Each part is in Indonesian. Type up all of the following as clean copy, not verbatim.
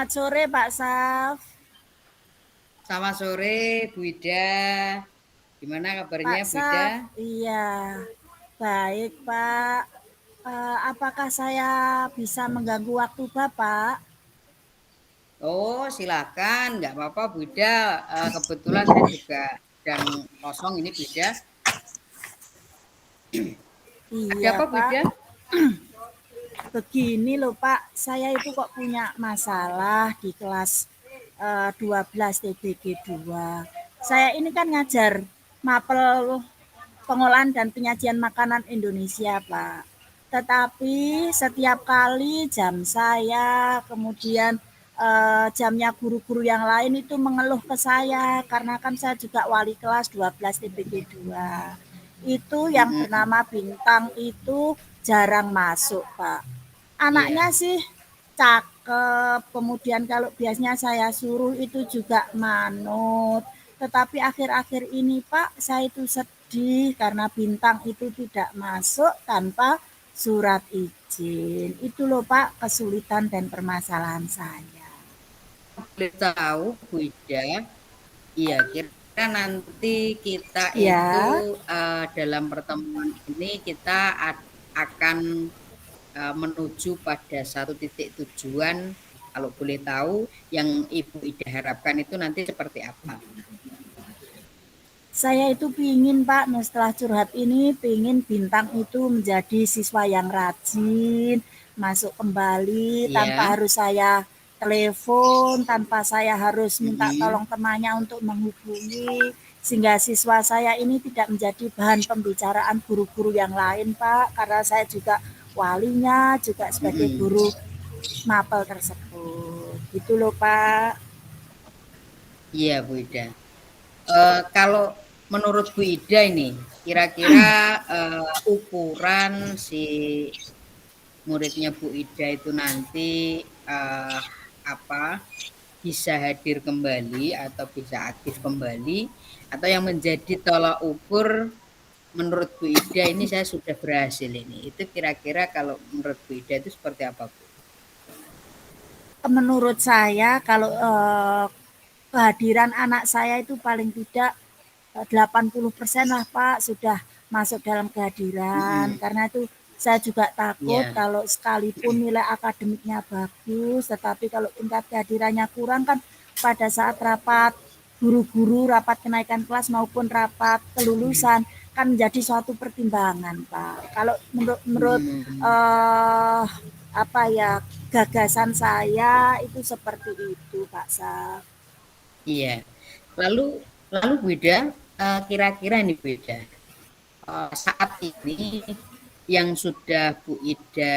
Selamat sore Pak Saf. Selamat sore, Bu Ida. Gimana Pak kabarnya, Bu Ida? Saf, iya. Baik Pak. Apakah saya bisa mengganggu waktu Bapak? Oh, silakan. Nggak apa-apa, Bu Ida. Kebetulan saya juga sedang kosong ini, Bu Ida. Ada Iya apa, Bu Pak. Ida? Begini loh Pak, saya itu kok punya masalah di kelas 12 TBG 2. Saya ini kan ngajar mapel pengolahan dan penyajian makanan Indonesia, Pak. Tetapi setiap kali jam saya, kemudian jamnya guru-guru yang lain itu mengeluh ke saya karena kan saya juga wali kelas 12 TBG 2. Itu yang Mm-mm. bernama Bintang itu jarang masuk, Pak. Anaknya Iya. sih cakep, kemudian kalau biasanya saya suruh itu juga manut. Tetapi akhir-akhir ini Pak, saya itu sedih karena Bintang itu tidak masuk tanpa surat izin. Itu loh Pak kesulitan dan permasalahan saya. Boleh tahu, Bu Ida? Iya, kira nanti kita itu Ya, dalam pertemuan ini kita akan menuju pada satu titik tujuan. Kalau boleh tahu, yang Ibu Ida harapkan itu nanti seperti apa? saya itu pingin Pak, nah setelah curhat ini pingin Bintang itu menjadi siswa yang rajin, masuk kembali tanpa Iya. harus saya telepon, tanpa saya harus minta Mm-mm. tolong temannya untuk menghubungi, sehingga siswa saya ini tidak menjadi bahan pembicaraan guru-guru yang lain Pak, karena saya juga walinya, juga sebagai Mm-mm. guru mapel tersebut. Gitu loh Pak. Iya, Bu Ida. Kalau menurut Bu Ida ini, kira-kira ukuran si muridnya Bu Ida itu nanti eh, apa bisa hadir kembali atau bisa aktif kembali atau yang menjadi tolak ukur menurut Bu Ida ini saya sudah berhasil ini. Itu kira-kira kalau menurut Bu Ida itu seperti apa, Bu? Menurut saya kalau kehadiran anak saya itu paling tidak 80% lah Pak sudah masuk dalam kehadiran. Mm-mm. Karena itu saya juga takut Iya. kalau sekalipun nilai akademiknya bagus, tetapi kalau tingkat kehadirannya kurang kan pada saat rapat guru-guru, rapat kenaikan kelas maupun rapat kelulusan kan menjadi suatu pertimbangan Pak. Kalau menurut Hmm, eh, apa ya gagasan saya itu seperti itu Pak Saf. iya. Lalu lalu Bu Ida, kira-kira ini Bu Ida, saat ini yang sudah Bu Ida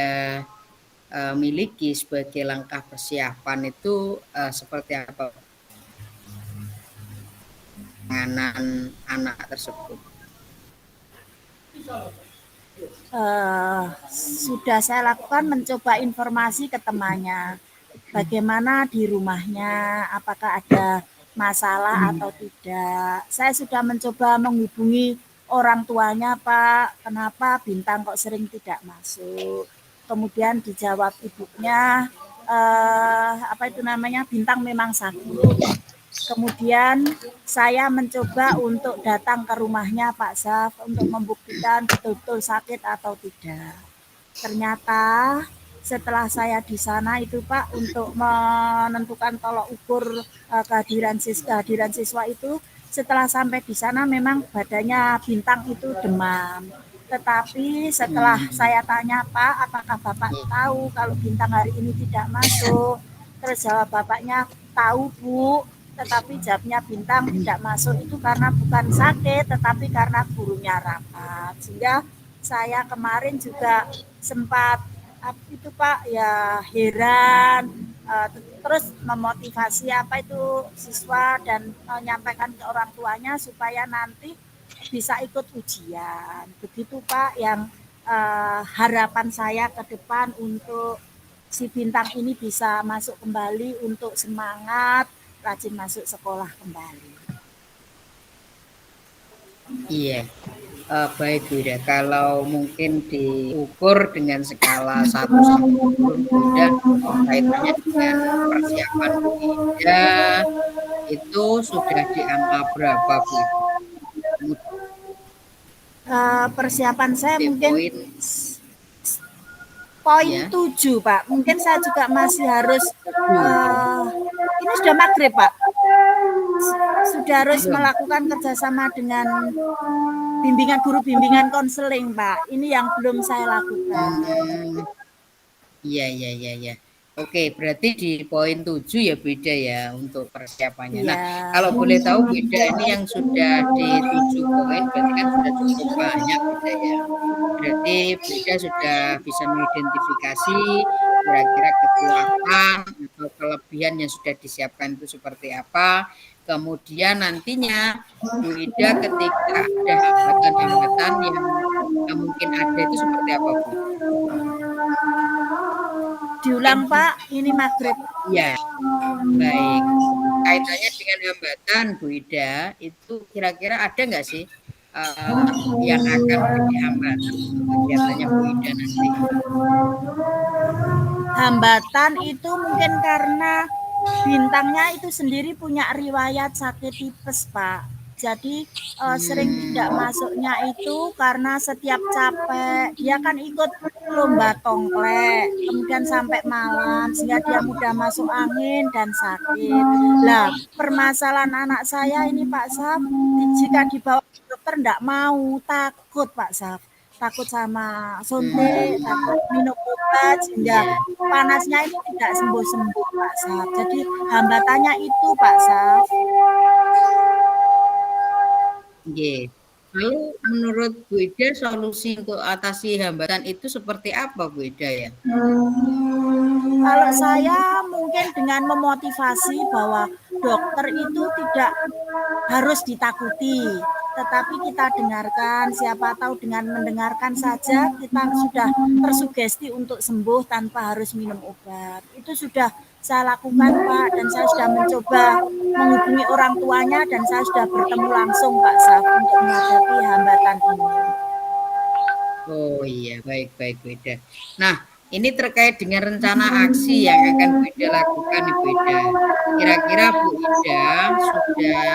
miliki sebagai langkah persiapan itu seperti apa penanganan anak tersebut? Sudah saya lakukan mencoba informasi ke temannya. Bagaimana di rumahnya, apakah ada masalah atau tidak. Saya sudah mencoba menghubungi orang tuanya, Pak, kenapa Bintang kok sering tidak masuk. Kemudian dijawab ibunya, apa itu namanya, Bintang memang sakit. Kemudian saya mencoba untuk datang ke rumahnya Pak Zaf untuk membuktikan betul-betul sakit atau tidak. Ternyata setelah saya di sana itu Pak untuk menentukan tolok ukur kehadiran siswa itu setelah sampai di sana memang badannya Bintang itu demam. Tetapi setelah Hmm, saya tanya Pak, apakah Bapak tahu kalau Bintang hari ini tidak masuk? Terus jawab bapaknya, tahu Bu, tetapi jawabnya Bintang tidak masuk itu karena bukan sakit, tetapi karena gurunya rapat. Sehingga saya kemarin juga sempat itu Pak ya heran, terus memotivasi apa itu siswa dan menyampaikan ke orang tuanya supaya nanti bisa ikut ujian. Begitu Pak yang harapan saya ke depan untuk si Bintang ini bisa masuk kembali untuk semangat rajin masuk sekolah kembali. iya. Baik Bu Ida, kalau mungkin diukur dengan skala 1 sampai 10 Bu Ida, kaitannya dengan persiapan Bu Ida, itu sudah di angka berapa Bu Ida? Persiapan saya Di mungkin poin poin ya, 7 Pak. Mungkin saya juga masih harus 7. ini sudah maghrib Pak. Sudah harus Belum? melakukan kerjasama dengan bimbingan guru bimbingan konseling Pak. Ini yang belum saya lakukan. Hmm, iya, iya, iya, iya. Oke, berarti di poin 7 ya beda ya untuk persiapannya. Nah, Iya. kalau boleh tahu beda ini yang sudah di 7 poin berarti kan sudah cukup banyak beda ya. Berarti beda sudah bisa mengidentifikasi kira-kira kekuatan atau kelebihan yang sudah disiapkan itu seperti apa. Kemudian nantinya Bu Ida ketika ada hambatan-hambatan yang mungkin ada itu seperti apa Bu? Diulang Pak, ini maghrib. Ya, baik. Kaitannya dengan hambatan Bu Ida, itu kira-kira ada nggak sih yang akan menjadi hambatan untuk kegiatannya Bu Ida nanti? Hambatan itu mungkin karena bintangnya itu sendiri punya riwayat sakit tipes, Pak. Jadi sering tidak Hmm, masuknya itu karena setiap capek, dia kan ikut lomba tongklek, kemudian sampai malam sehingga dia mudah masuk angin dan sakit. Lah, permasalahan anak saya ini Pak Saf, jika dibawa ke dokter enggak mau, takut Pak Saf. Takut sama suntik, takut hmm, minum obat sehingga iya, panasnya itu tidak sembuh-sembuh Pak Saf. Jadi hambatannya itu Pak Saf. iya. Lalu menurut Bu Ida solusi untuk atasi hambatan itu seperti apa Bu Ida ya? Kalau saya mungkin dengan memotivasi bahwa dokter itu tidak harus ditakuti, tetapi kita dengarkan, siapa tahu dengan mendengarkan saja kita sudah tersugesti untuk sembuh tanpa harus minum obat. Itu sudah saya lakukan Pak, dan saya sudah mencoba menghubungi orang tuanya dan saya sudah bertemu langsung Pak Saf untuk menghadapi hambatan ini. Oh iya, baik baik Bu Ida. Nah, ini terkait dengan rencana aksi yang akan Bu Ida lakukan nih Bu Ida. Kira-kira Bu Ida sudah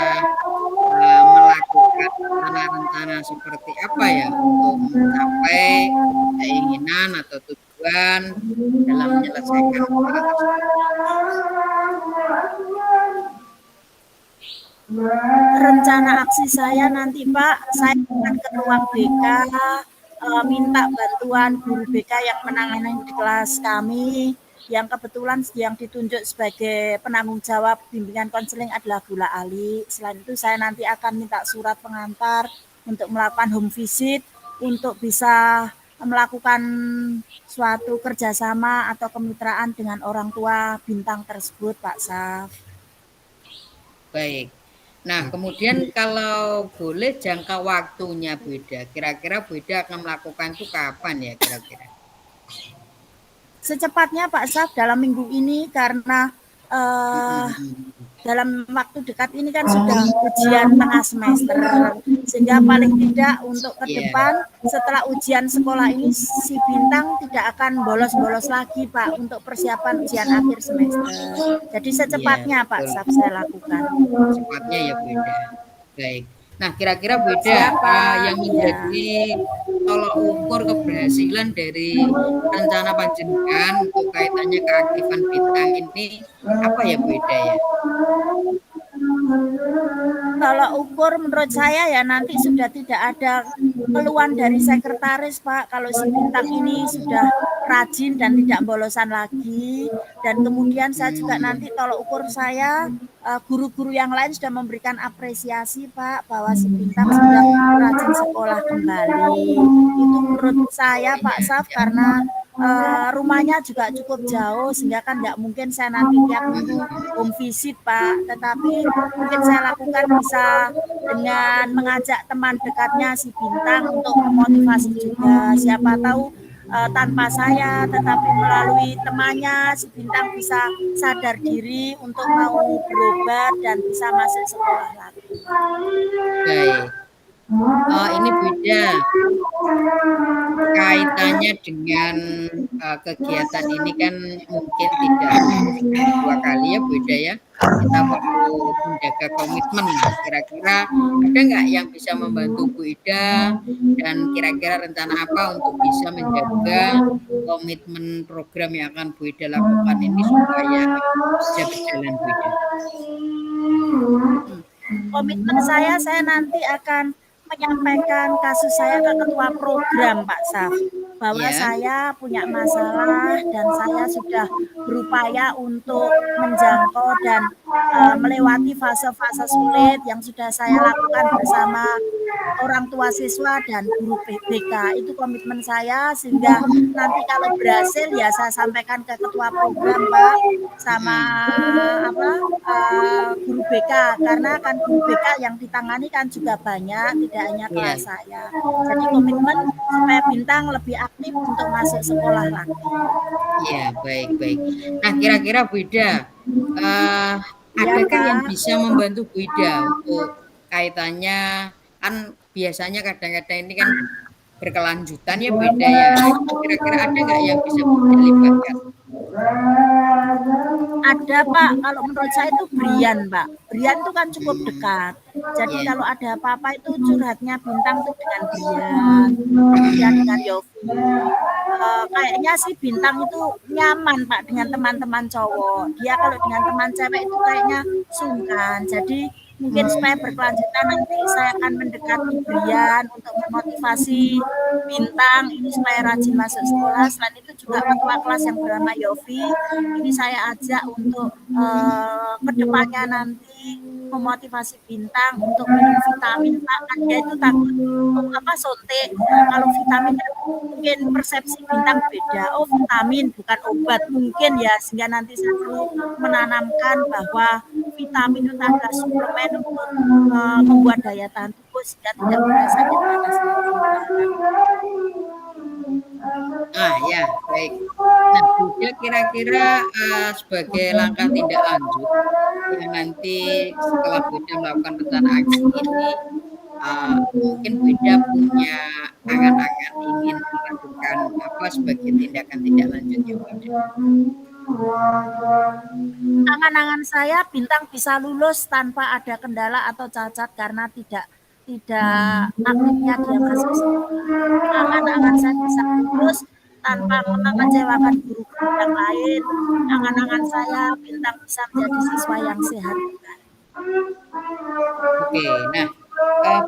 melakukan rencana-rencana seperti apa ya untuk mencapai keinginan atau tujuan dalam menyelesaikan masalah tersebut? Rencana aksi saya nanti Pak, saya akan ke ruang BK, minta bantuan guru BK yang menangani di kelas kami, yang kebetulan yang ditunjuk sebagai penanggung jawab bimbingan konseling adalah Gula Ali. Selain itu saya nanti akan minta surat pengantar untuk melakukan home visit, untuk bisa melakukan suatu kerjasama atau kemitraan dengan orang tua bintang tersebut Pak Saf. Baik. Nah, kemudian kalau boleh jangka waktunya Bu Ida, kira-kira Bu Ida akan melakukan itu kapan ya kira-kira? Secepatnya Pak Saf dalam minggu ini karena dalam waktu dekat ini kan sudah ujian tengah semester, sehingga paling tidak untuk ke Iya, depan setelah ujian sekolah ini si Bintang tidak akan bolos-bolos lagi Pak untuk persiapan ujian akhir semester. Jadi iya, secepatnya Pak betul. Saf saya lakukan. Cepatnya ya Bu Ida. Baik. Nah, kira-kira Bu Ida, Siap Pak, yang ya. menjadi tolok ukur keberhasilan dari rencana panjenengan untuk kaitannya keaktifan bintang ini apa ya Bu Ida ya? Kalau ukur menurut saya ya nanti sudah tidak ada keluhan dari sekretaris Pak. Kalau si Bintang ini sudah rajin dan tidak bolosan lagi. Dan kemudian saya juga nanti Hmm, tolok ukur saya guru-guru yang lain sudah memberikan apresiasi Pak bahwa si Bintang sudah rajin sekolah kembali. Itu menurut saya Pak iya, Saf iya. karena rumahnya juga cukup jauh sehingga kan nggak mungkin saya nanti tiap minggu home visit Pak, tetapi mungkin saya lakukan bisa dengan mengajak teman dekatnya si Bintang untuk memotivasi juga. Siapa tahu tanpa saya, tetapi melalui temannya si Bintang bisa sadar diri untuk mau berobat dan bisa masuk sekolah lagi. Baik. Ini Bu Ida, kaitannya dengan, kegiatan ini kan mungkin tidak hanya sekali 2 kali ya, Bu Ida, ya. Kita perlu menjaga komitmen. Nah, kira-kira ada nggak yang bisa membantu Bu Ida dan kira-kira rencana apa untuk bisa menjaga komitmen program yang akan Bu Ida lakukan ini supaya bisa berjalan, Bu Ida? Komitmen saya nanti akan menyampaikan kasus saya ke ketua program Pak Saf, bahwa Ya, saya punya masalah dan saya sudah berupaya untuk menjangkau dan melewati fase-fase sulit yang sudah saya lakukan bersama orang tua siswa dan guru BK. Itu komitmen saya sehingga nanti kalau berhasil ya saya sampaikan ke ketua program Pak sama mhm, apa guru BK karena kan guru BK yang ditangani kan juga banyak tidak hanya iya. kelas saya. Jadi komitmen supaya Bintang lebih aktif untuk masuk sekolah lagi. Iya, baik baik. Nah, kira-kira Bu Ida, eee, Ya adakah yang Pak. bisa membantu Bu Ida untuk kaitannya kan biasanya kadang-kadang ini kan berkelanjutan ya Bu Ida ya. Itu kira-kira ada nggak yang bisa Bu Ida libatkan? Ada Pak, kalau menurut saya itu Brian Pak. Brian itu kan cukup Mmm, dekat. Jadi iya kalau ada apa-apa itu curhatnya Bintang tuh dengan Brian, kemudian dengan Yofi. Kayaknya sih Bintang itu nyaman Pak dengan teman-teman cowok. Dia kalau dengan teman cewek itu kayaknya sungkan. Jadi mungkin supaya berkelanjutan nanti saya akan mendekati Brian untuk memotivasi Bintang ini supaya rajin masuk sekolah. Selain itu juga ketua kelas yang bernama Yofi ini saya ajak untuk kedepannya nanti memotivasi Bintang untuk minum vitamin Pak kan dia itu takut apa suntik. Kalau vitamin kan mungkin persepsi Bintang beda. Oh vitamin bukan obat mungkin ya sehingga nanti saya perlu menanamkan bahwa vitamin itu adalah suplemen untuk membuat daya tahan tubuh sehingga tidak mudah sakit panas lagi Pak. ya, baik. Nah, Bu Ida kira-kira, sebagai langkah tindak lanjut yang nanti setelah Bu Ida melakukan rencana aksi ini, mungkin Bu Ida punya angan-angan ingin melakukan apa sebagai tindakan tindak lanjutnya Bu Ida? Angan-angan saya Bintang bisa lulus tanpa ada kendala atau cacat karena tidak aktifnya dia masuk sekolah. Angan-angan saya bisa lulus tanpa mengecewakan guru-guru yang lain. Angan-angan saya Bintang bisa menjadi siswa yang sehat kembali. Oke, nah,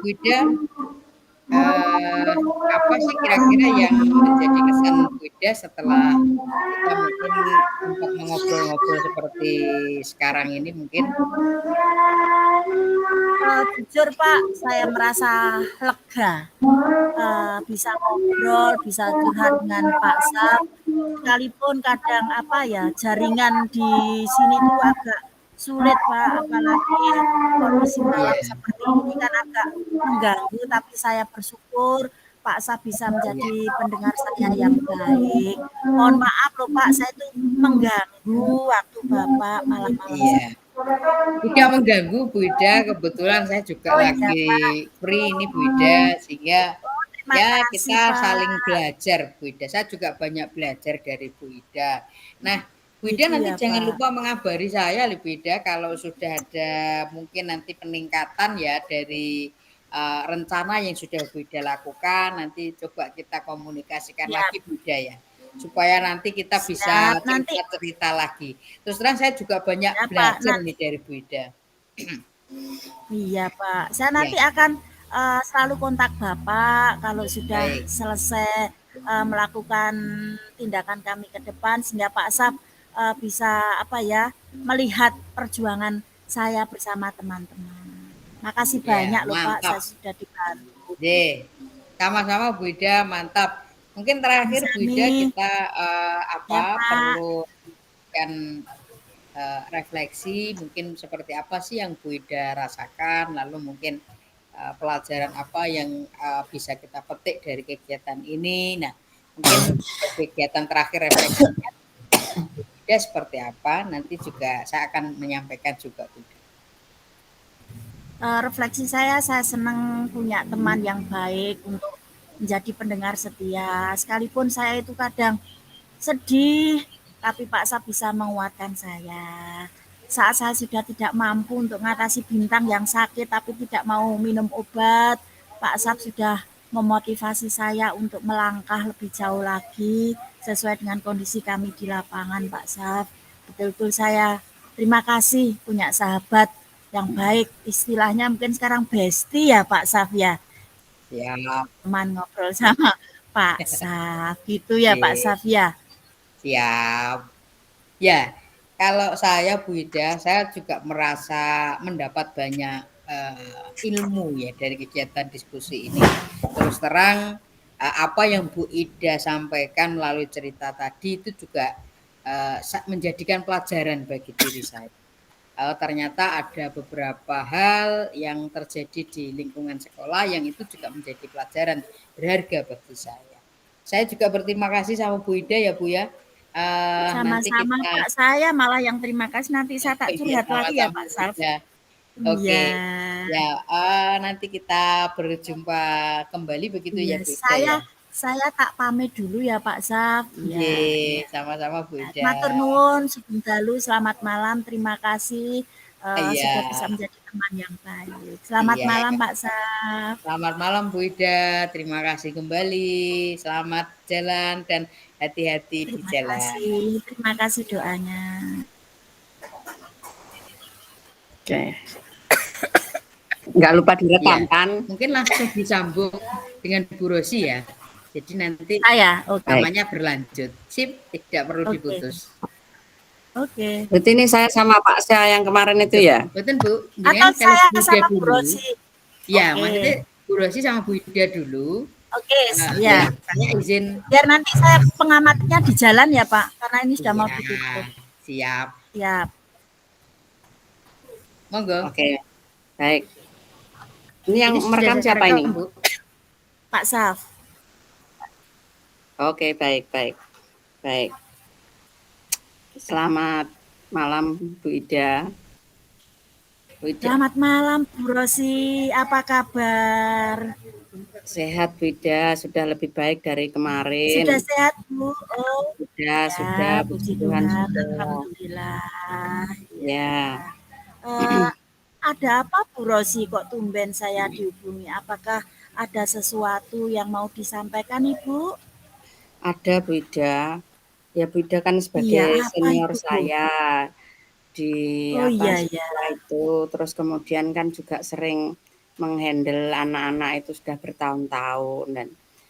Bu Ida, apa sih kira-kira yang menjadi kesan Bu Ida setelah kita mungkin sempat mengobrol-ngobrol seperti sekarang ini mungkin? Jujur Pak, saya merasa lega bisa ngobrol, bisa curhat dengan Pak Sab. Sekalipun kadang apa ya jaringan di sini tuh agak sulit Pak, apalagi kondisi malam Iya seperti ini kan agak mengganggu. Tapi saya bersyukur Pak Sab bisa menjadi iya pendengar saya yang baik. Mohon maaf loh Pak, saya tuh mengganggu waktu Bapak malam-malam iya. seperti ini. Tidak mengganggu Bu Ida, kebetulan saya juga Oh iya lagi Pak, free ini Bu Ida, sehingga oh terima ya kasih kita saling Pak. belajar Bu Ida. Saya juga banyak belajar dari Bu Ida. Nah, Bu Ida Itu nanti ya jangan Pak. lupa mengabari saya Bu Ida kalau sudah ada mungkin nanti peningkatan ya dari rencana yang sudah Bu Ida lakukan, nanti coba kita komunikasikan Siap, lagi Bu Ida ya. Supaya nanti kita bisa siap. Nanti cerita-cerita lagi. Terus terang saya juga banyak ya Pak, belajar nih dari Bu Ida. iya Pak. Saya Ya, nanti akan selalu kontak Bapak kalau sudah baik. selesai melakukan tindakan kami ke depan sehingga Pak Sab bisa apa ya melihat perjuangan saya bersama teman-teman. Makasih Ya, banyak loh Pak, mantap. saya sudah dibantu. Deh, sama-sama Bu Ida, mantap. Mungkin terakhir Bu Ida Sami-sami. kita Ya apa Pak. perlu kan refleksi mungkin seperti apa sih yang Bu Ida rasakan, lalu mungkin pelajaran apa yang bisa kita petik dari kegiatan ini. Nah, mungkin kegiatan terakhir refleksinya Bu Ida seperti apa, nanti juga saya akan menyampaikan juga Bu Ida. Refleksi saya senang punya teman yang baik untuk menjadi pendengar setia. Sekalipun saya itu kadang sedih, tapi Pak Saf bisa menguatkan saya. Saat saya sudah tidak mampu untuk mengatasi bintang yang sakit tapi tidak mau minum obat, Pak Saf sudah memotivasi saya untuk melangkah lebih jauh lagi sesuai dengan kondisi kami di lapangan, Pak Saf. Betul-betul saya terima kasih punya sahabat yang baik. Istilahnya mungkin sekarang bestie ya Pak Saf ya. Siap. Teman ngobrol sama Pak Saf. Gitu ya Pak Oke, Saf ya. siap. Ya, kalau saya Bu Ida, saya juga merasa mendapat banyak ilmu ya dari kegiatan diskusi ini. Terus terang apa yang Bu Ida sampaikan melalui cerita tadi itu juga menjadikan pelajaran bagi diri saya. Ternyata ada beberapa hal yang terjadi di lingkungan sekolah yang itu juga menjadi pelajaran berharga bagi saya. Saya juga berterima kasih sama Bu Ida ya Bu ya. Nanti Sama-sama kita Pak, saya malah yang terima kasih. Nanti saya tak ya curhat lagi ya sama-sama Pak Bu Saf. Ida. Oke. Iya, Ya, nanti kita berjumpa kembali begitu ya iya. Bu Ida ya. Saya tak pamit dulu ya Pak Saf. Iya, Iya, iya. sama-sama Bu Ida. Matur nuwun, sugeng dalu, selamat malam. Terima kasih Iya, sudah bisa menjadi teman yang baik. Selamat iya. malam Pak Saf. Selamat malam Bu Ida, terima kasih kembali. Selamat jalan dan hati-hati di jalan. Terima kasih doanya. Oke. Nggak lupa Ya, direkam kan? mungkin langsung disambung dengan Bu Rosi ya. Jadi nanti Saya, oke, Baik. namanya berlanjut. Sip, tidak perlu oke, diputus. oke. Berarti ini saya sama Pak Syah yang kemarin itu ya? Betul Bu, Atau dengan kalau saya Bu Ida sama Bu dulu. Rosi. Ya, Oke, maksudnya Bu Rosi sama Bu Ida dulu. oke, Ya, ya. saya izin. Biar nanti saya pengamatnya di jalan ya Pak, karena ini sudah mau Iya, ditutup. siap. Siap. Monggo. Oke, baik. Ini yang Ini sudah merekam saya siapa rekam ini? Bu. Pak Saf. Oke, baik, baik, baik. Selamat malam Bu Ida. Bu Ida, Selamat malam Bu Rosi, apa kabar? sehat Bu Ida, sudah lebih baik dari Sudah kemarin. sehat Bu? Oh Sudah, ya, puji puji Tuhan Tuhan, sudah. Alhamdulillah. Ya. Ya, Eh, ada apa Bu Rosi kok tumben saya dihubungi? Apakah ada sesuatu yang mau disampaikan Ibu? ada Bu Ida. Ya Bu Ida kan Iya, sebagai apa senior itu Bu? saya di Oh iya ya, sekolah itu, terus kemudian kan juga sering menghandle anak-anak itu sudah bertahun-tahun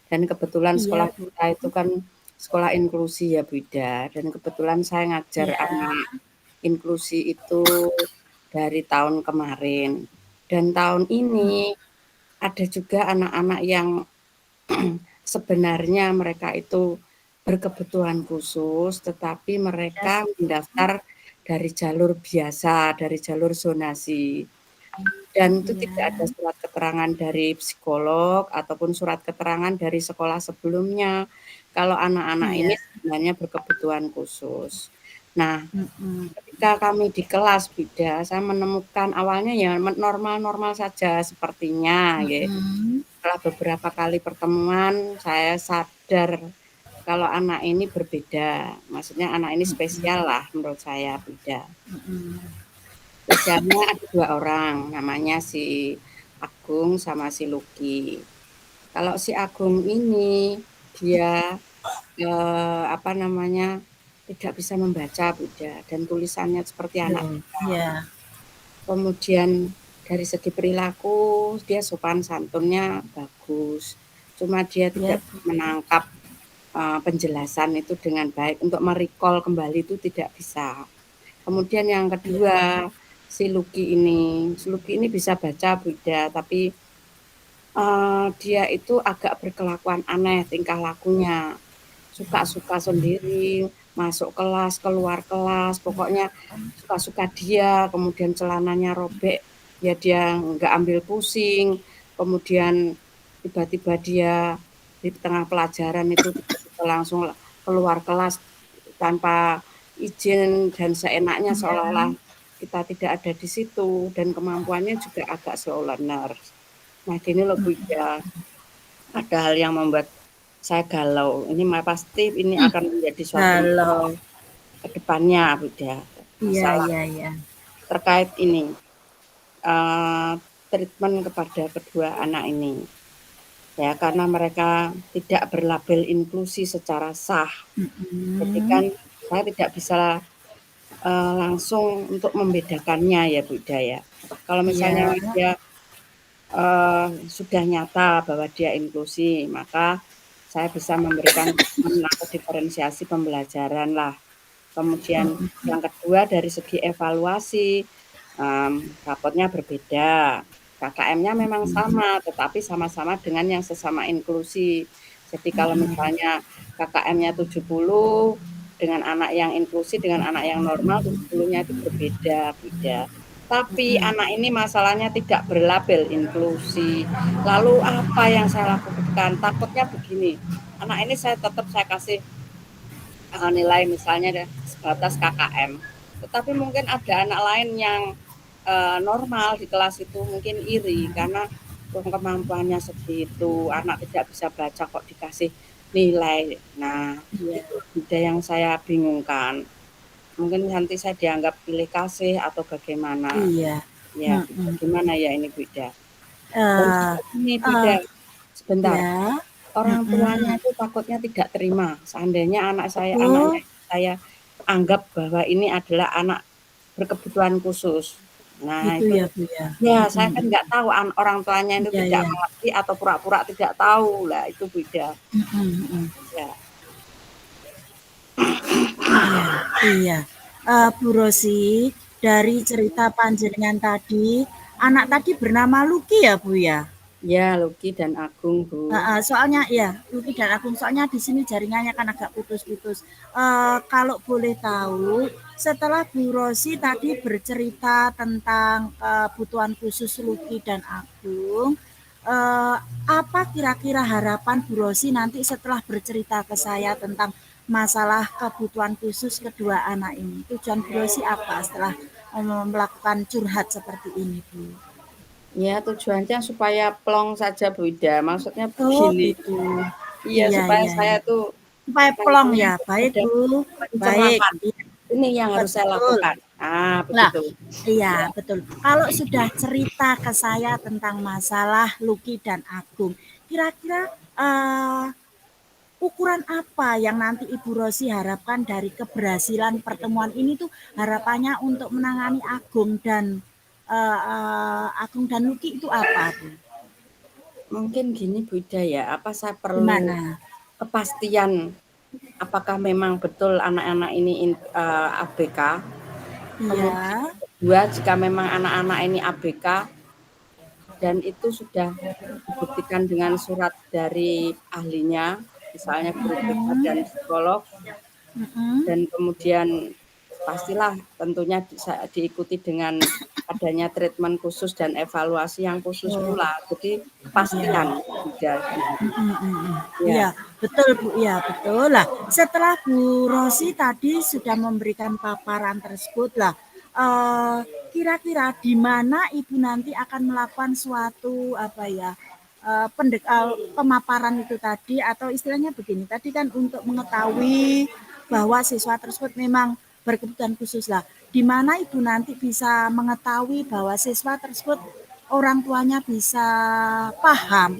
dan kebetulan iya sekolah Bu. kita itu kan sekolah inklusi ya Bu Ida, dan kebetulan saya ngajar Iya, anak inklusi itu dari tahun kemarin. Dan tahun ini ada juga anak-anak yang sebenarnya mereka itu berkebutuhan khusus, tetapi mereka yes, mendaftar dari jalur biasa, dari jalur zonasi. Dan itu tidak ada iya, surat keterangan dari psikolog ataupun surat keterangan dari sekolah sebelumnya. Kalau anak-anak ini iya. sebenarnya berkebutuhan khusus. Nah, Mm-mm. ketika kami di kelas beda, saya menemukan awalnya ya normal-normal saja sepertinya, ya. Mm-mm. Setelah beberapa kali pertemuan, saya sadar kalau anak ini berbeda. Maksudnya anak ini spesial lah menurut saya, beda. Mm-mm. Bedanya ada 2 orang, namanya si Agung sama si Luki. Kalau si Agung ini dia apa namanya, tidak bisa membaca beda dan tulisannya seperti anak. Loh, iya, Kemudian dari segi perilaku dia sopan santunnya bagus. Cuma dia iya tidak Bu. menangkap penjelasan itu dengan baik, untuk merecall kembali itu tidak bisa. Kemudian yang Iya, kedua, si Luki ini bisa baca beda, tapi dia itu agak berkelakuan aneh tingkah lakunya. Suka-suka sendiri, masuk kelas, keluar kelas, pokoknya suka-suka dia, kemudian celananya robek, ya dia nggak ambil pusing, kemudian tiba-tiba dia di tengah pelajaran itu tiba-tiba langsung keluar kelas tanpa izin dan seenaknya iya, seolah-olah kita tidak ada di situ dan kemampuannya juga agak slow learner. Nah, gini loh Bu Ida, ada hal yang membuat saya galau. Ini pasti ini akan menjadi suatu Kalau ke depannya Bu Ida. iya Masalah iya iya. terkait ini treatment kepada kedua anak ini. Ya, karena mereka tidak berlabel inklusi secara sah. Jadi kan saya tidak bisa langsung untuk membedakannya ya Bu Ida ya. Kalau misalnya Iya. dia sudah nyata bahwa dia inklusi, maka saya bisa memberikan atau diferensiasi pembelajaran lah. Kemudian yang kedua dari segi evaluasi, rapotnya berbeda. KKM-nya memang sama, tetapi sama-sama dengan yang sesama inklusi. Jadi kalau misalnya KKM-nya 70 dengan anak yang inklusi dengan anak yang normal 70-nya itu berbeda, beda. Tapi anak ini masalahnya tidak berlabel inklusi. Lalu apa yang saya lakukan? Takutnya begini, anak ini saya kasih nilai misalnya sebatas KKM. Tetapi mungkin ada anak lain yang normal di kelas itu mungkin iri karena kemampuannya segitu, anak tidak bisa baca kok dikasih nilai. Nah, itu juga yang saya bingungkan. Mungkin nanti saya dianggap pilih kasih atau bagaimana. Iya. Ya, bagaimana ya ini Bu Ida? Dan ini Bu Eh, Ida, sebentar. ya. Orang tuanya itu takutnya tidak terima. Seandainya anaknya Oh, saya anggap bahwa ini adalah anak berkebutuhan khusus. Nah, gitu itu ya Bu ya. ya saya kan nggak tahu orang tuanya itu Iya tidak iya. mengerti atau pura-pura tidak tahu lah itu beda. Ya. Iya, iya. Bu Rosi, dari cerita panjenengan tadi, anak tadi bernama Lucky ya Bu ya? Ya, Lucky dan Agung Bu. Soalnya ya, Lucky dan Agung, soalnya di sini jaringannya kan agak putus-putus. Kalau boleh tahu, setelah Bu Rosi tadi bercerita tentang kebutuhan khusus Lucky dan Agung, apa kira-kira harapan Bu Rosi nanti setelah bercerita ke saya tentang masalah kebutuhan khusus kedua anak ini? Tujuan Bu Rosi apa setelah melakukan curhat seperti ini, Bu? Ya, tujuannya supaya plong saja Bu Ida. Maksudnya Oh, begini. gitu. Iya, Iya, supaya iya, saya iya. tuh Supaya plong ya. Baik, ada Bu. Baik. pencerahan. Iya, Ini yang harus saya betul. lakukan. Ah, Nah, begitu. iya, betul. Kalau sudah cerita ke saya tentang masalah Lucky dan Agung, kira-kira ukuran apa yang nanti Ibu Rosi harapkan dari keberhasilan pertemuan ini tuh harapannya untuk menangani Agung dan Lucky itu apa, Bu? Mungkin gini Bu Ida ya, apa saya perlu Gimana? kepastian apakah memang betul anak-anak ini ABK. Kemudian Iya. kedua, jika memang anak-anak ini ABK dan itu sudah dibuktikan dengan surat dari ahlinya, misalnya guru BK dan psikolog, dan kemudian pastilah tentunya diikuti dengan adanya treatment khusus dan evaluasi yang khusus pula. Jadi kepastian tidak. Ya. Iya, betul Bu. Iya, betul lah. Setelah Bu Rosi tadi sudah memberikan paparan tersebut lah, kira-kira di mana Ibu nanti akan melakukan suatu apa ya pemaparan itu tadi atau istilahnya begini tadi kan untuk mengetahui bahwa siswa tersebut memang berkebutuhan khusus lah. Di mana Ibu nanti bisa mengetahui bahwa siswa tersebut orang tuanya bisa paham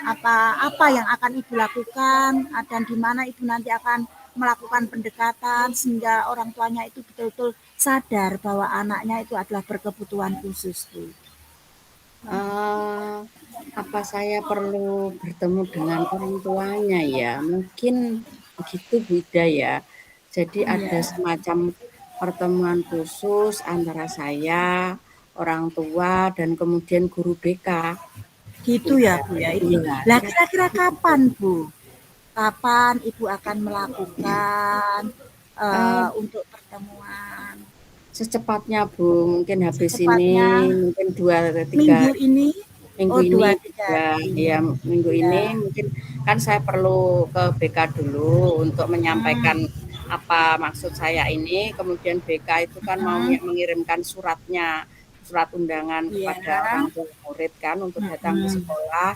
apa yang akan Ibu lakukan dan di mana Ibu nanti akan melakukan pendekatan sehingga orang tuanya itu betul-betul sadar bahwa anaknya itu adalah berkebutuhan khusus, Bu. Apa saya perlu bertemu dengan orang tuanya ya? Mungkin begitu Bu Ida ya. Jadi ada Iya. semacam pertemuan khusus antara saya, orang tua, dan kemudian guru BK. Gitu ya Bu ya. Iya, Lah kira-kira kapan Bu? Kapan Ibu akan melakukan untuk pertemuan? secepatnya Bu, mungkin habis Secepatnya ini, mungkin 2-3 minggu ini? minggu Oh, ini 2-3 hari. ya minggu Iya. ini mungkin kan saya perlu ke BK dulu untuk menyampaikan apa maksud saya ini, kemudian BK itu kan mau mengirimkan surat undangan Iya. kepada orang tua murid kan untuk datang ke sekolah.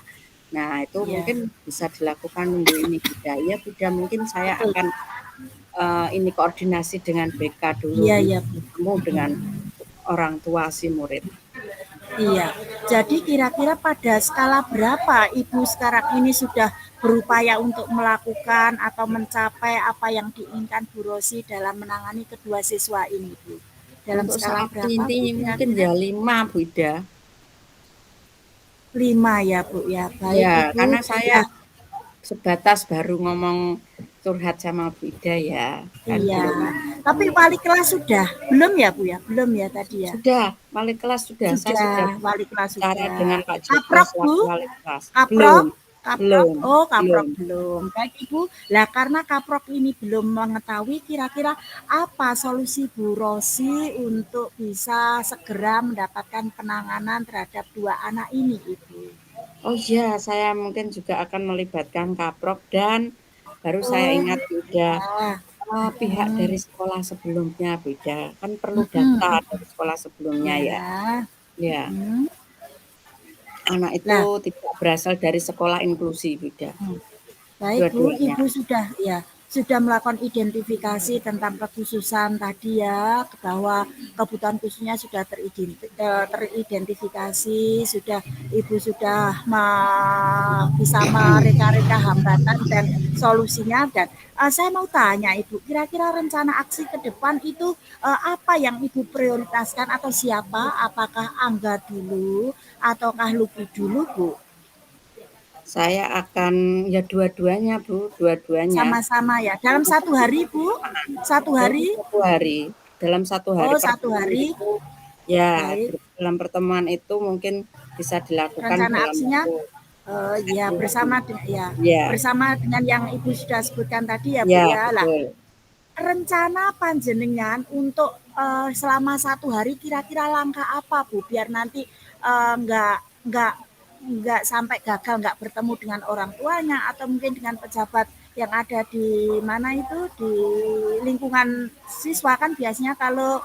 Nah, itu Iya. mungkin bisa dilakukan minggu ini Bunda. Iya Bunda, mungkin saya Betul. akan ini koordinasi dengan BK dulu Iya, untuk iya, Bu. bertemu dengan orang tua si murid. Iya. Jadi kira-kira pada skala berapa Ibu sekarang ini sudah berupaya untuk melakukan atau mencapai apa yang diinginkan Bu Rosi dalam menangani kedua siswa ini, Bu? Dalam Untuk skala saat berapa, Bu, ini mungkin kira-kira? ya 5 Bu Ida. 5 ya, Bu, ya. Baik, Ya, Ibu. karena saya Nah, sebatas baru ngomong curhat sama Bu Ida ya, kan iya. belum. Tapi wali kelas sudah? Belum ya, Bu, ya? Belum ya tadi ya? Sudah, wali kelas sudah. Saya sudah Sudah, wali kelas bicara sudah. dengan Pak Joko Kaprok, Bu? selaku wali kelas. Kaprok? Belum, Kaprok? belum, Oh, kaprok belum. belum. Baik, Ibu. Lah, karena kaprok ini belum mengetahui kira-kira apa solusi Bu Rosi untuk bisa segera mendapatkan penanganan terhadap dua anak ini, Ibu. Oh iya, saya mungkin juga akan melibatkan Kaprok dan baru saya Oh, ingat Bunda, ya. pihak dari Mm-mm. sekolah sebelumnya Bunda, kan perlu data Mm-mm. dari sekolah sebelumnya ya. Ya. Ya, Mm-mm. anak itu Lah, tidak berasal dari sekolah inklusi Bunda, baik Bu, dua-duanya. Ibu sudah melakukan identifikasi tentang kekhususan tadi ya, bahwa kebutuhan khususnya sudah teridentifikasi, Ibu sudah bisa mereka-reka hambatan dan solusinya. Dan saya mau tanya Ibu, kira-kira rencana aksi ke depan itu apa yang Ibu prioritaskan atau siapa? Apakah Angga dulu ataukah Luki dulu, Bu? Saya akan ya dua-duanya Bu, dua-duanya. Sama-sama ya. Dalam satu hari, Bu? Satu Dalam hari? satu hari, dalam satu hari Oh, satu pertemuan hari. itu ya Baik. dalam pertemuan itu mungkin bisa dilakukan Rencana dalam aksinya waktu ya dua hari. bersama dengan ya Ya, bersama dengan yang Ibu sudah sebutkan tadi ya, Bu ya ya. Lah, betul. rencana panjenengan untuk selama satu hari kira-kira langkah apa, Bu, biar nanti nggak sampai gagal, nggak bertemu dengan orang tuanya atau mungkin dengan pejabat yang ada di mana itu di lingkungan siswa. Kan biasanya kalau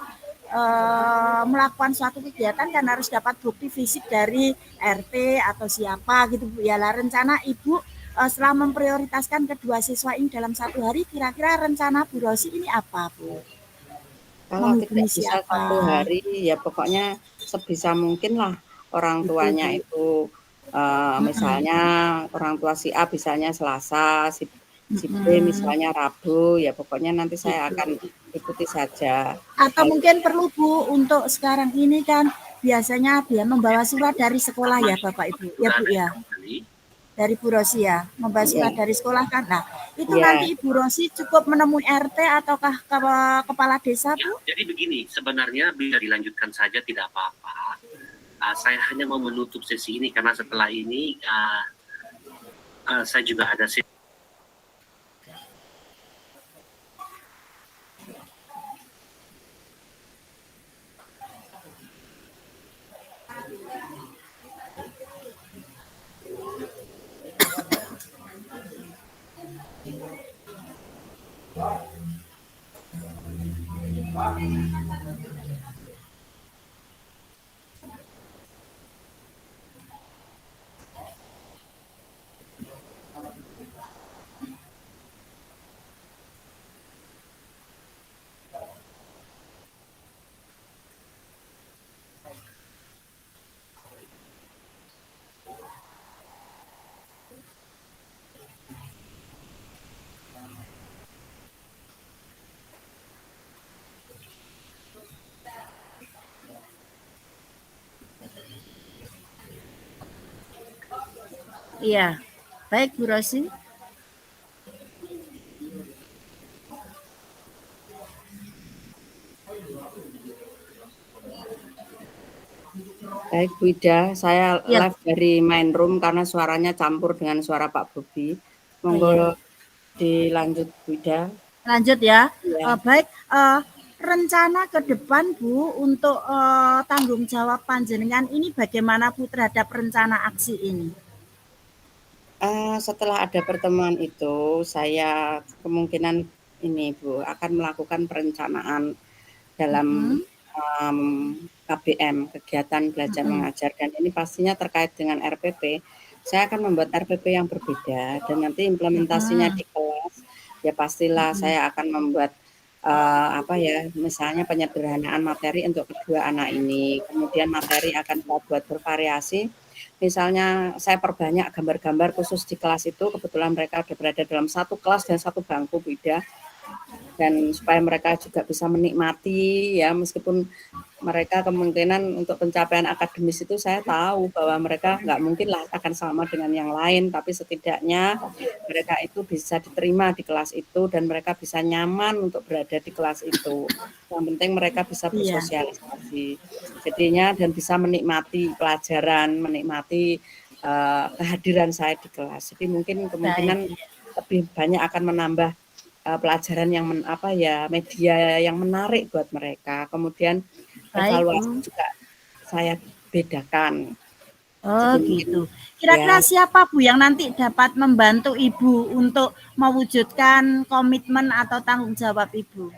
melakukan suatu kegiatan kan harus dapat bukti fisik dari RT atau siapa gitu, Bu. Ya lah, rencana Ibu setelah memprioritaskan kedua siswa ini dalam satu hari, kira-kira rencana Bu Rosi ini apa, Bu? Kalau tidak Menghubungi bisa siapa? satu hari, ya pokoknya sebisa mungkin lah orang Gitu, tuanya Bu. itu, Mm-mm. misalnya orang tua si A misalnya Selasa, si B Mm-mm. misalnya Rabu, ya pokoknya nanti saya Gitu. akan ikuti saja. Atau Lalu mungkin perlu, Bu, untuk sekarang ini kan biasanya dia membawa surat dari sekolah ya, Bapak Ibu. Ya, Bu ya. Dari Bu Rosi ya, membawa ya, surat dari sekolah kan. Nah, itu nanti ya, Ibu Rosi cukup menemui RT ataukah kepala desa, Ya, Bu? jadi begini, sebenarnya bisa dilanjutkan saja tidak apa-apa. Saya hanya mau menutup sesi ini karena setelah ini saya juga ada sesi. Iya. Baik, Bu Rosi. baik Bu Ida, saya Iya, live dari main room karena suaranya campur dengan suara Pak Bobi. Monggo iya. dilanjut Bu Ida. Lanjut ya. Ya. Baik, rencana ke depan, Bu, untuk tanggung jawab panjenengan ini bagaimana, Bu, terhadap rencana aksi ini? Setelah ada pertemuan itu, saya kemungkinan ini Bu, akan melakukan perencanaan dalam KBM, kegiatan belajar mengajar, dan ini pastinya terkait dengan RPP. Saya akan membuat RPP yang berbeda, dan nanti implementasinya di kelas ya pastilah saya akan membuat misalnya penyederhanaan materi untuk kedua anak ini. Kemudian materi akan saya buat bervariasi. Misalnya saya perbanyak gambar-gambar khusus di kelas itu, kebetulan mereka sudah berada dalam satu kelas dan satu bangku Bu Ida, dan supaya mereka juga bisa menikmati ya, meskipun mereka kemungkinan untuk pencapaian akademis itu saya tahu bahwa mereka nggak mungkin lah akan sama dengan yang lain, tapi setidaknya mereka itu bisa diterima di kelas itu dan mereka bisa nyaman untuk berada di kelas itu. Yang penting mereka bisa bersosialisasi jadinya dan bisa menikmati pelajaran, menikmati kehadiran saya di kelas. Jadi mungkin kemungkinan lebih banyak akan menambah pelajaran yang media yang menarik buat mereka. Kemudian evaluasi juga saya bedakan. Oh gitu. Kira-kira siapa Bu yang nanti dapat membantu Ibu untuk mewujudkan komitmen atau tanggung jawab Ibu?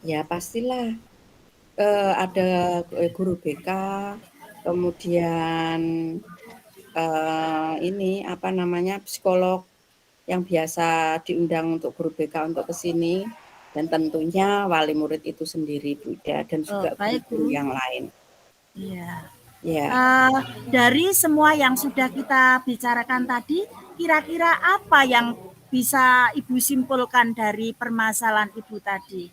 Ya pastilah ada guru BK, kemudian psikolog yang biasa diundang untuk guru BK untuk ke sini, dan tentunya wali murid itu sendiri Bu Ida, dan juga guru yang lain. Iya. Ya. Dari semua yang sudah kita bicarakan tadi, kira-kira apa yang bisa Ibu simpulkan dari permasalahan Ibu tadi?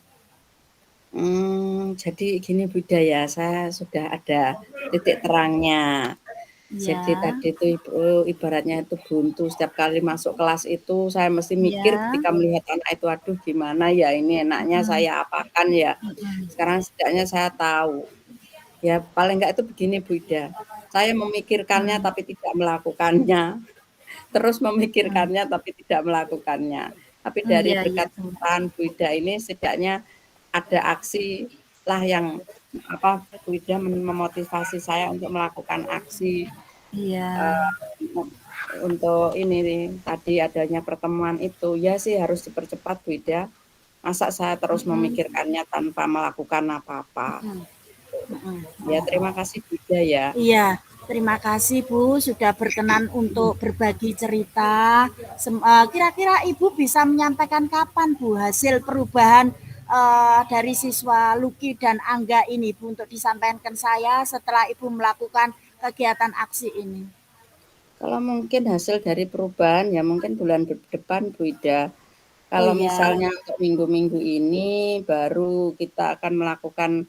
Jadi gini Bu Ida ya, saya sudah ada titik terangnya. Jadi tadi itu Ibu ibaratnya itu buntu, setiap kali masuk kelas itu saya mesti mikir ketika melihat anak itu, aduh gimana ya ini enaknya saya apakan ya. Sekarang setidaknya saya tahu. Ya paling enggak itu begini Bu Ida, saya memikirkannya tapi tidak melakukannya. Terus memikirkannya tapi tidak melakukannya. Tapi dari berkat Tuhan Bu Ida ini setidaknya ada aksi lah yang Bu Ida memotivasi saya untuk melakukan aksi. Untuk ini nih, tadi adanya pertemuan itu ya sih harus dipercepat Bu Ida. Masa saya terus memikirkannya tanpa melakukan apa-apa. Ya terima kasih Bu Ida ya. Iya, terima kasih Bu sudah berkenan untuk berbagi cerita. Kira-kira Ibu bisa menyampaikan kapan Bu hasil perubahan dari siswa Lucky dan Angga ini Bu untuk disampaikan saya setelah Ibu melakukan kegiatan aksi ini? Kalau mungkin hasil dari perubahan ya mungkin bulan depan Bu Ida. Kalau misalnya untuk minggu-minggu ini baru kita akan melakukan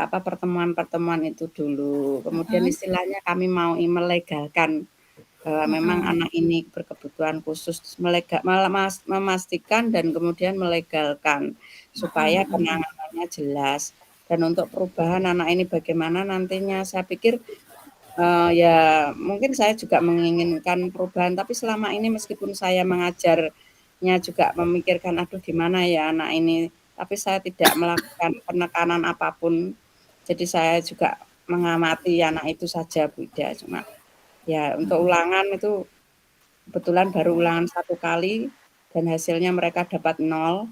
pertemuan-pertemuan itu dulu. Kemudian istilahnya kami mau melegalkan bahwa memang anak ini berkebutuhan khusus, memastikan dan kemudian melegalkan supaya penanganannya jelas. Dan untuk perubahan anak ini bagaimana nantinya, saya pikir ya mungkin saya juga menginginkan perubahan, tapi selama ini meskipun saya mengajarnya juga memikirkan aduh gimana ya anak ini, tapi saya tidak melakukan penekanan apapun. Jadi saya juga mengamati anak itu saja Bu Ida. Cuma ya untuk ulangan itu kebetulan baru ulangan 1 kali dan hasilnya mereka dapat 0.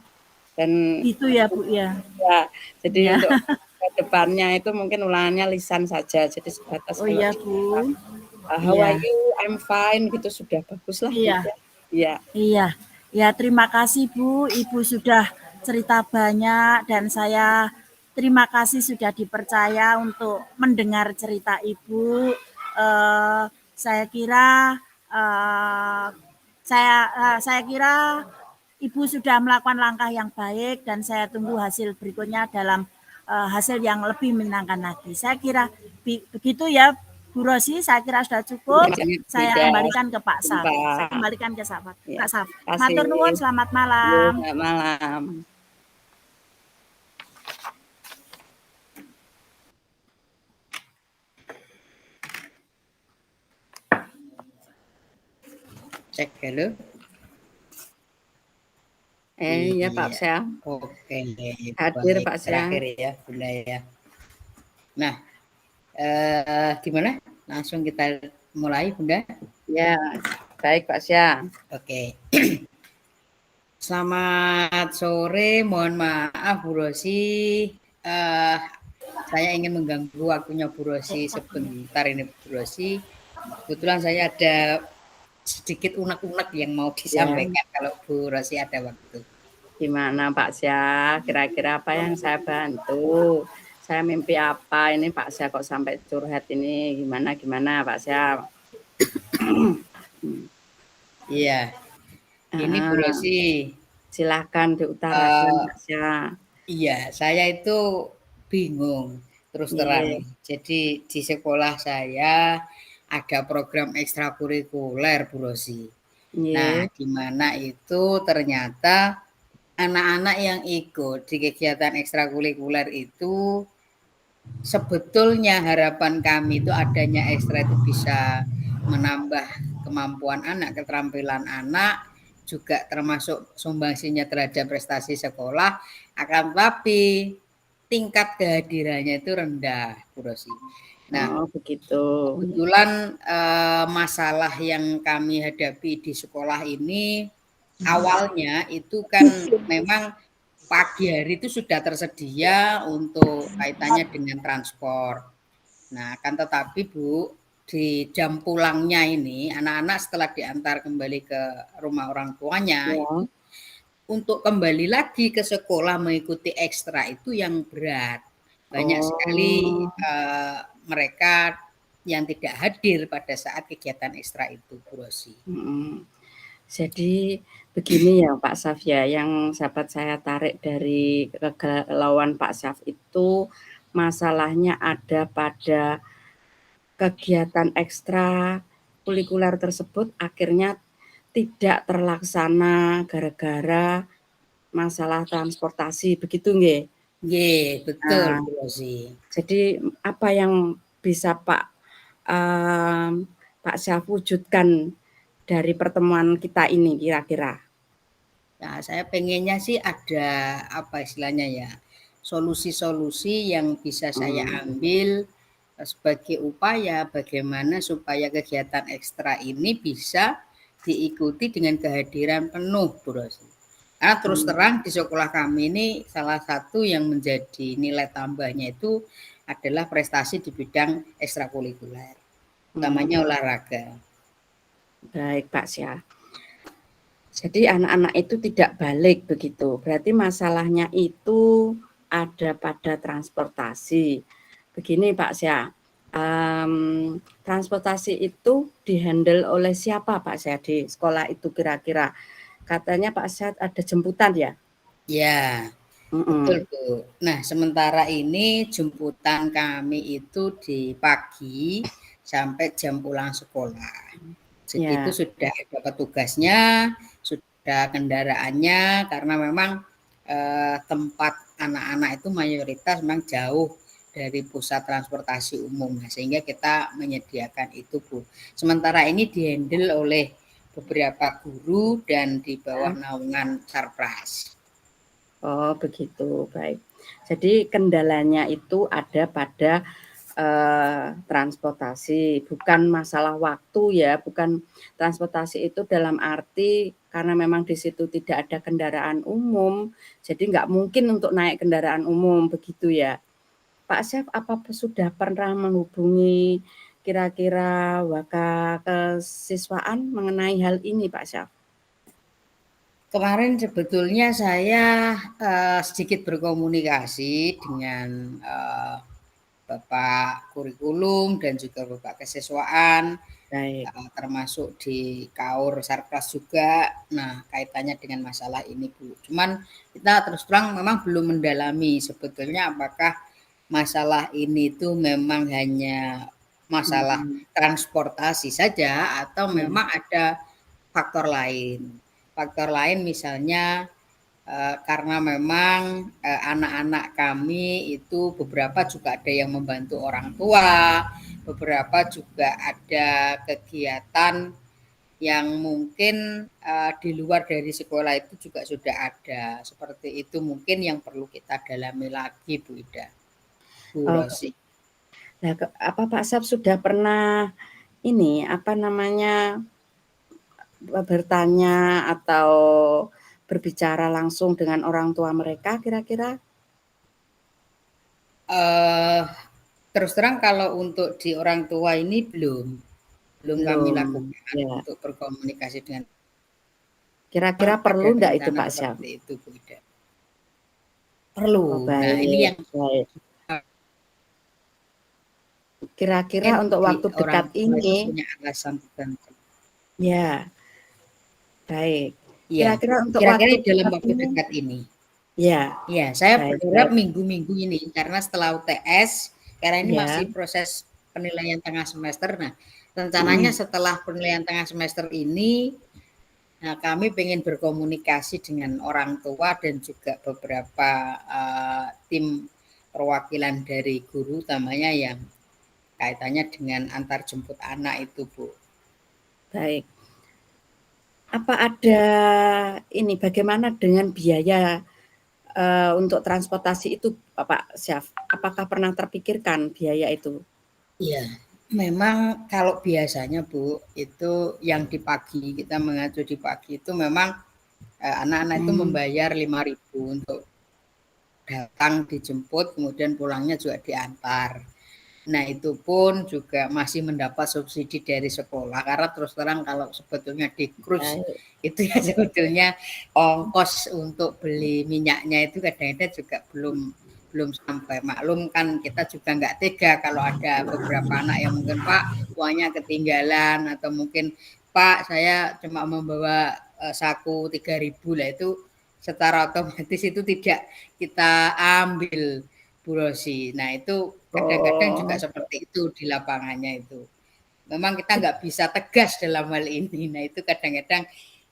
Dan itu ya Bu ya. Ya, jadi untuk ke depannya itu mungkin ulangannya lisan saja. Jadi sebatas Bu. how are you? I'm fine gitu sudah bagus lah. Iya. Ya, terima kasih Bu. Ibu sudah cerita banyak dan saya terima kasih sudah dipercaya untuk mendengar cerita Ibu. Saya kira saya kira Ibu sudah melakukan langkah yang baik dan saya tunggu hasil berikutnya dalam hasil yang lebih menyenangkan lagi. Saya kira begitu ya Bu Rosi, saya kira sudah cukup. Saya kembalikan ke Pak Saf. Saya kembalikan ke Pak Saf. Matur nuwun, selamat malam. Selamat malam. Cek halo. Ya Pak Syah. Oke. Hadir Pak Syah. Terakhir ya Bunda ya. Nah, gimana? Langsung kita mulai Bunda. Ya, baik Pak Syah. Oke. Selamat sore, mohon maaf Bu Rosi. Saya ingin mengganggu waktunya Bu Rosi sebentar ini Bu Rosi. Kebetulan saya ada sedikit unek-unek yang mau Ya, disampaikan kalau Bu Rosi ada waktu. gimana Pak Syah? Kira-kira apa yang saya bantu? Saya mimpi apa ini Pak Syah kok sampai curhat ini? Gimana Pak Syah? Iya, ini Bu Ah, Rosi. silahkan diutarakan eh, Pak Syah. iya, saya itu bingung terus terang. Iya, Jadi di sekolah saya ada program ekstrakurikuler Bu Rosi. Nah, iya. di mana itu ternyata anak-anak yang ikut di kegiatan ekstrakurikuler itu sebetulnya harapan kami itu adanya ekstra itu bisa menambah kemampuan anak, keterampilan anak, juga termasuk sumbangsinya terhadap prestasi sekolah, akan tetapi tingkat kehadirannya itu rendah, Bu Rosi. Nah, Oh, begitu. kebetulan masalah yang kami hadapi di sekolah ini awalnya itu kan memang pagi hari itu sudah tersedia untuk kaitannya dengan transport. Nah, akan tetapi Bu, di jam pulangnya ini anak-anak setelah diantar kembali ke rumah orang tuanya Ya. itu untuk kembali lagi ke sekolah mengikuti ekstra itu yang berat. Banyak sekali Oh, mereka yang tidak hadir pada saat kegiatan ekstra itu, Bu Rosi. mm. Jadi begini ya Pak Syaf ya, yang dapat saya tarik dari kegalauan Pak Syaf itu masalahnya ada pada kegiatan ekstra kurikuler tersebut akhirnya tidak terlaksana gara-gara masalah transportasi, begitu nggih? Nggih, betul Nah, Bu Rosi. jadi apa yang bisa Pak Syaf wujudkan dari pertemuan kita ini kira-kira? Nah, saya pengennya sih ada apa istilahnya ya, solusi-solusi yang bisa saya Mmm, ambil sebagai upaya bagaimana supaya kegiatan ekstra ini bisa diikuti dengan kehadiran penuh, Bu Rosi. Karena terus mmm, terang di sekolah kami ini salah satu yang menjadi nilai tambahnya itu adalah prestasi di bidang ekstrakurikuler, utamanya mmm, olahraga. baik Pak Syah. Jadi anak-anak itu tidak balik begitu, berarti masalahnya itu ada pada transportasi. Begini Pak Syah, transportasi itu di-handle oleh siapa Pak Syah di sekolah itu kira-kira? Katanya Pak Syah ada jemputan ya? Ya, betul, Mhm, Bu. Nah, sementara ini jemputan kami itu di pagi sampai jam pulang sekolah. Itu ya, sudah ada petugasnya, sudah kendaraannya, karena memang tempat anak-anak itu mayoritas memang jauh dari pusat transportasi umum. Nah, sehingga kita menyediakan itu, Bu. Sementara ini dihandle oleh beberapa guru dan di bawah ya. naungan Sarpras. Oh begitu, baik. Jadi kendalanya itu ada pada transportasi, bukan masalah waktu ya, bukan transportasi itu dalam arti karena memang di situ tidak ada kendaraan umum, jadi nggak mungkin untuk naik kendaraan umum, begitu ya. Pak Syaf, apa sudah pernah menghubungi kira-kira kesiswaan mengenai hal ini Pak Syaf? Kemarin sebetulnya saya sedikit berkomunikasi dengan Bapak Kurikulum dan juga Bapak Kesiswaan, Baik, termasuk di KAUR Sarpras juga. Nah, kaitannya dengan masalah ini, Bu. Cuman kita terus terang memang belum mendalami sebetulnya apakah masalah ini tuh memang hanya masalah mhm, transportasi saja atau iya, memang ada faktor lain. Faktor lain misalnya karena memang anak-anak kami itu beberapa juga ada yang membantu orang tua, beberapa juga ada kegiatan yang mungkin di luar dari sekolah itu juga sudah ada. Seperti itu mungkin yang perlu kita dalami lagi, Bu Ida, Bu oh, Rosi. nah, apa Pak Syaf sudah pernah ini, apa namanya, bertanya atau berbicara langsung dengan orang tua mereka kira-kira? Terus terang kalau untuk di orang tua ini belum kami Belum, lakukan ya. untuk berkomunikasi dengan Kira-kira ada perlu enggak itu rencana Pak Syam? seperti itu Bu Ida. Perlu. Oh, Nah, ini baik, yang baik. Kira-kira mungkin untuk di waktu orang dekat tua itu ini, punya alasan tertentu. ya, baik. Iya, Kira-kira untuk kira-kira waktu dalam dekat waktu ini, dekat ini. ya, Iya, saya baik, berharap baik. minggu-minggu ini karena setelah UTS, karena ini Ya, masih proses penilaian tengah semester. Nah, rencananya mm-mm. setelah penilaian tengah semester ini, nah kami ingin berkomunikasi dengan orang tua dan juga beberapa tim perwakilan dari guru, utamanya yang kaitannya dengan antar jemput anak itu, Bu. Baik. Apa ada ini bagaimana dengan biaya untuk transportasi itu, Bapak Syaf? Apakah pernah terpikirkan biaya itu? Iya, memang kalau biasanya Bu, itu yang di pagi, kita mengacu di pagi itu memang anak-anak itu Hmm, membayar 5.000 untuk datang dijemput, kemudian pulangnya juga diantar. Nah, itu pun juga masih mendapat subsidi dari sekolah karena terus terang kalau sebetulnya di krus baik. itu ya sebetulnya ongkos untuk beli minyaknya itu kadang-kadang juga belum belum sampai. Maklum kan kita juga nggak tega kalau ada beberapa anak yang mungkin Pak uangnya ketinggalan atau mungkin Pak saya cuma membawa saku 3.000 lah itu secara otomatis itu tidak kita ambil Bu Rosi. Nah itu kadang-kadang juga Oh, seperti itu di lapangannya itu. Memang kita nggak bisa tegas dalam hal ini. Nah itu kadang-kadang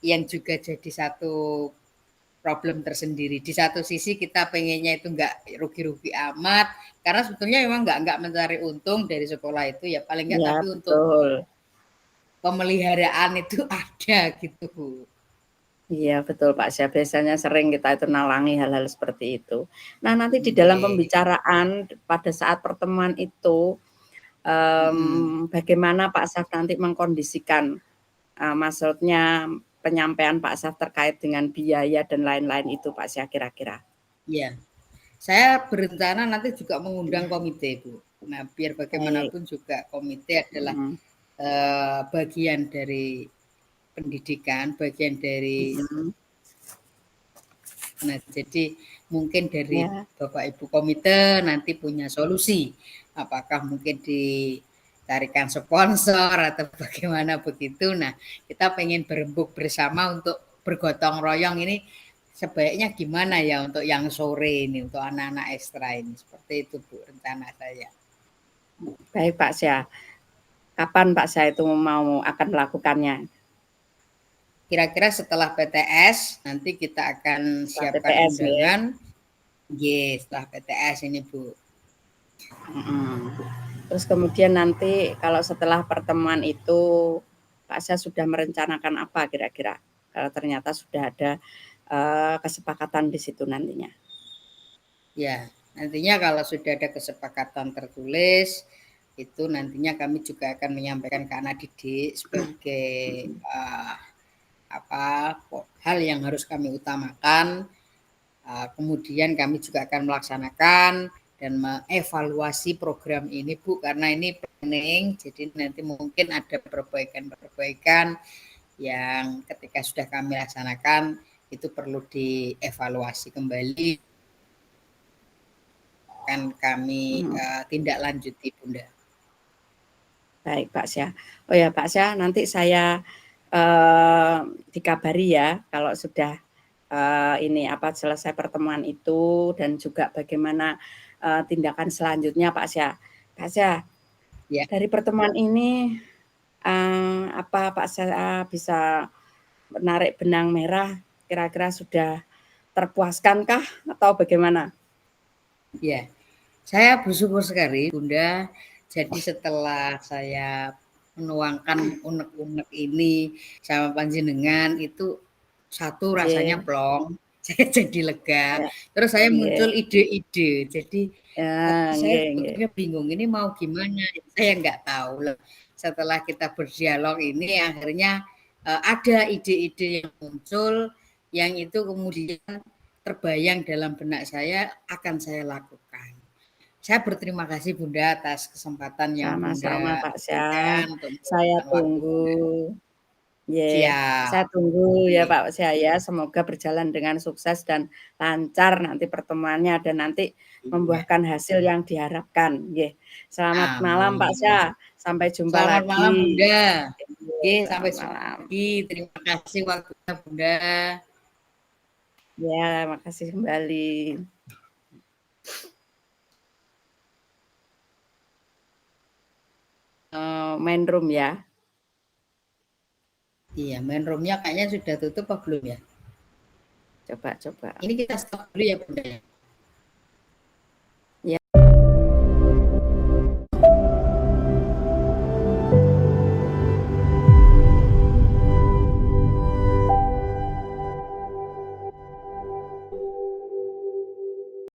yang juga jadi satu problem tersendiri. Di satu sisi kita pengennya itu nggak rugi-rugi amat, karena sebetulnya memang nggak mencari untung dari sekolah itu ya paling nggak, ya tapi untuk betul. pemeliharaan itu ada gitu Bu. Iya betul Pak Syah, biasanya sering kita itu nalangi hal-hal seperti itu. Nah nanti di dalam Oke. pembicaraan pada saat pertemuan itu, Mm-mm. bagaimana Pak Syaf nanti mengkondisikan, maksudnya penyampaian Pak Syaf terkait dengan biaya dan lain-lain itu Pak Syah kira-kira? Ya, saya berencana nanti juga mengundang komite Bu. Nah biar Baik, bagaimanapun juga komite adalah mhm, bagian dari pendidikan, bagian dari mhm, nah jadi mungkin dari ya, Bapak Ibu komite nanti punya solusi. Apakah mungkin ditarikan sponsor atau bagaimana begitu. Nah, kita pengen berembuk bersama untuk bergotong royong ini sebaiknya gimana ya untuk yang sore ini, untuk anak-anak ekstra ini. Seperti itu Bu rencana saya. baik Pak Syah. Kapan Pak Syah itu mau akan melakukannya? Kira-kira setelah PTS nanti kita akan Setelah siapkan PTS nggih? undangan. Yes, setelah PTS ini Bu. Mhm. Terus kemudian nanti kalau setelah pertemuan itu, Pak Syah sudah merencanakan apa kira-kira? Kalau ternyata sudah ada, kesepakatan di situ nantinya? Ya, nantinya kalau sudah ada kesepakatan tertulis, itu nantinya kami juga akan menyampaikan ke anak didik sebagai uh, apa hal yang harus kami utamakan. Kemudian kami juga akan melaksanakan dan mengevaluasi program ini Bu, karena ini planning, jadi nanti mungkin ada perbaikan-perbaikan yang ketika sudah kami laksanakan itu perlu dievaluasi kembali akan kami Mhm. tindak lanjuti Bunda. Baik Pak Syah. Oh ya Pak Syah, nanti saya, dikabari ya kalau sudah, ini apa, selesai pertemuan itu dan juga bagaimana, tindakan selanjutnya Pak Syah. Pak Syah, Ya, dari pertemuan ini, apa Pak Syah bisa menarik benang merah, kira-kira sudah terpuaskankah atau bagaimana? ya. Saya bersyukur sekali Bunda. Jadi setelah saya menuangkan unek-unek ini sama panjenengan itu satu rasanya Nggih, plong, saya jadi lega. ya, Terus saya muncul nggih, ide-ide. Jadi saya nggih, nggih. sebetulnya bingung ini mau gimana. Saya nggak tahu loh. Setelah kita berdialog ini akhirnya ada ide-ide yang muncul yang itu kemudian terbayang dalam benak saya akan saya lakukan. Saya berterima kasih Bunda atas kesempatan yang Sama-sama Bunda Pak berikan Syah. untuk Saya meluangkan waktu tunggu. Bunda. Yeah, saya Siap. tunggu ya Oke. Pak Syah ya. Semoga berjalan dengan sukses dan lancar nanti pertemuannya dan nanti Iya. membuahkan hasil yang diharapkan. Yeah. Selamat malam Pak Amin. Syah. Sampai jumpa Selamat malam lagi. Bunda. Oke, Yeah, sampai selamat jumpa malam. lagi. Terima kasih waktunya Bunda. Ya, makasih kembali. Main room ya. Iya, main room-nya kayaknya sudah tutup apa belum ya? Coba. Ini kita stop dulu ya Bunda.